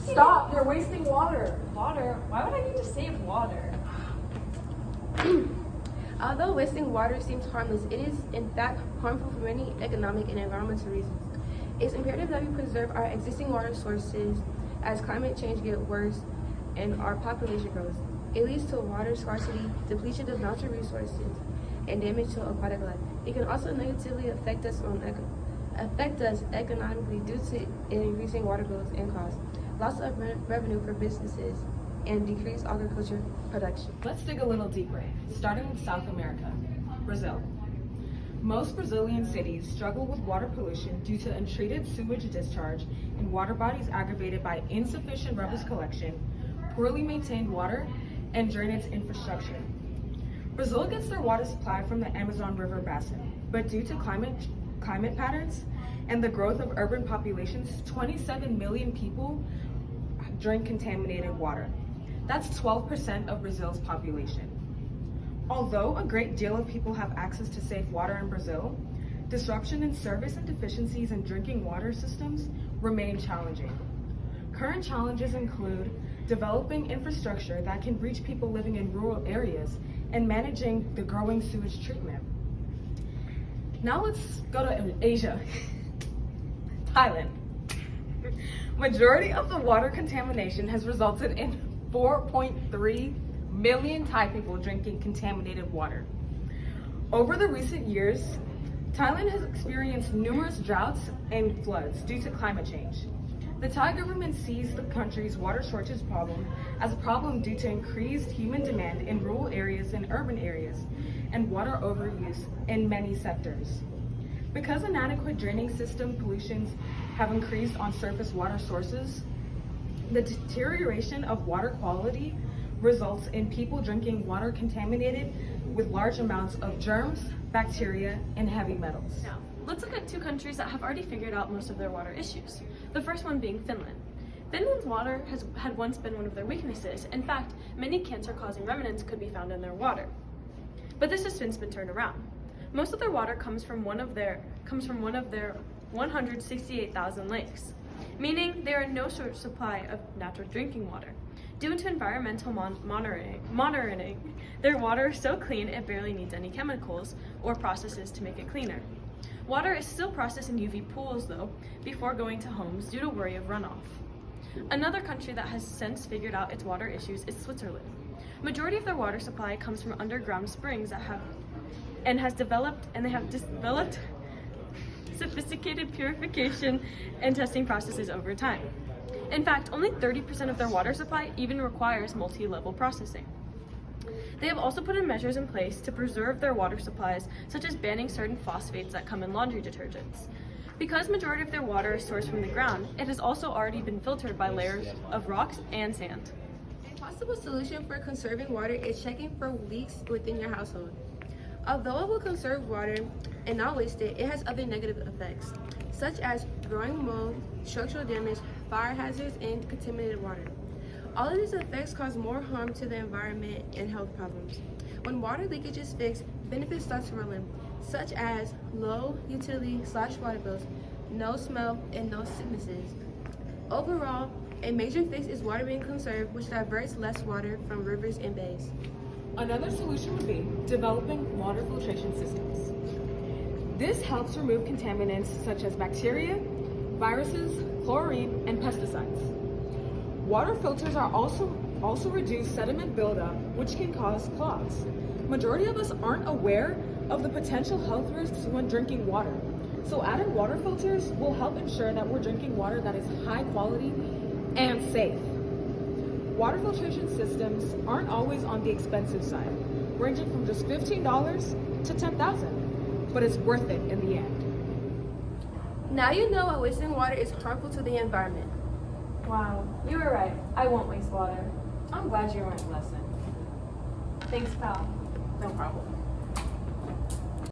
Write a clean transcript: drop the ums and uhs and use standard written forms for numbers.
Stop, you're wasting water. Water? Why would I need to save water? Although wasting water seems harmless, it is in fact harmful for many economic and environmental reasons. It's imperative that we preserve our existing water sources as climate change gets worse and our population grows. It leads to water scarcity, depletion of natural resources, and damage to aquatic life. It can also negatively affect us economically due to increasing water bills and costs, loss of revenue for businesses, and decreased agriculture production. Let's dig a little deeper, starting with South America, Brazil. Most Brazilian cities struggle with water pollution due to untreated sewage discharge in water bodies aggravated by insufficient rubbish collection, poorly maintained water, and drainage infrastructure. Brazil gets their water supply from the Amazon River basin, but due to climate patterns and the growth of urban populations, 27 million people drink contaminated water. That's 12% of Brazil's population. Although a great deal of people have access to safe water in Brazil, disruption in service and deficiencies in drinking water systems remain challenging. Current challenges include developing infrastructure that can reach people living in rural areas and managing the growing sewage treatment. Now let's go to Asia, Thailand. Majority of the water contamination has resulted in 4.3 million Thai people drinking contaminated water. Over the recent years, Thailand has experienced numerous droughts and floods due to climate change. The Thai government sees the country's water shortage problem as a problem due to increased human demand in rural areas and urban areas, and water overuse in many sectors. Because inadequate draining system pollutions have increased on surface water sources, the deterioration of water quality results in people drinking water contaminated with large amounts of germs, bacteria, and heavy metals. Now, let's look at two countries that have already figured out most of their water issues. The first one being Finland. Finland's water had once been one of their weaknesses. In fact, many cancer-causing remnants could be found in their water. But this has since been turned around. Most of their water comes from one of their 168,000 lakes, meaning they are in no short supply of natural drinking water. Due to environmental monitoring, their water is so clean it barely needs any chemicals or processes to make it cleaner. Water is still processed in UV pools though, before going to homes due to worry of runoff. Another country that has since figured out its water issues is Switzerland. Majority of their water supply comes from underground springs that have developed sophisticated purification and testing processes over time. In fact, only 30% of their water supply even requires multi-level processing. They have also put in measures in place to preserve their water supplies, such as banning certain phosphates that come in laundry detergents. Because majority of their water is sourced from the ground, it has also already been filtered by layers of rocks and sand. A possible solution for conserving water is checking for leaks within your household. Although it will conserve water and not waste it, it has other negative effects, such as growing mold, structural damage, fire hazards, and contaminated water. All of these effects cause more harm to the environment and health problems. When water leakage is fixed, benefits start to roll in, such as low utility/water bills, no smell, and no sicknesses. Overall, a major fix is water being conserved, which diverts less water from rivers and bays. Another solution would be developing water filtration systems. This helps remove contaminants such as bacteria, viruses, chlorine, and pesticides. Water filters are also reduce sediment buildup, which can cause clogs. Majority of us aren't aware of the potential health risks when drinking water. So adding water filters will help ensure that we're drinking water that is high quality and safe. Water filtration systems aren't always on the expensive side, ranging from just $15 to $10,000, but it's worth it in the end. Now you know why wasting water is harmful to the environment. Wow, you were right. I won't waste water. I'm glad you learned a lesson. Thanks, pal. No problem.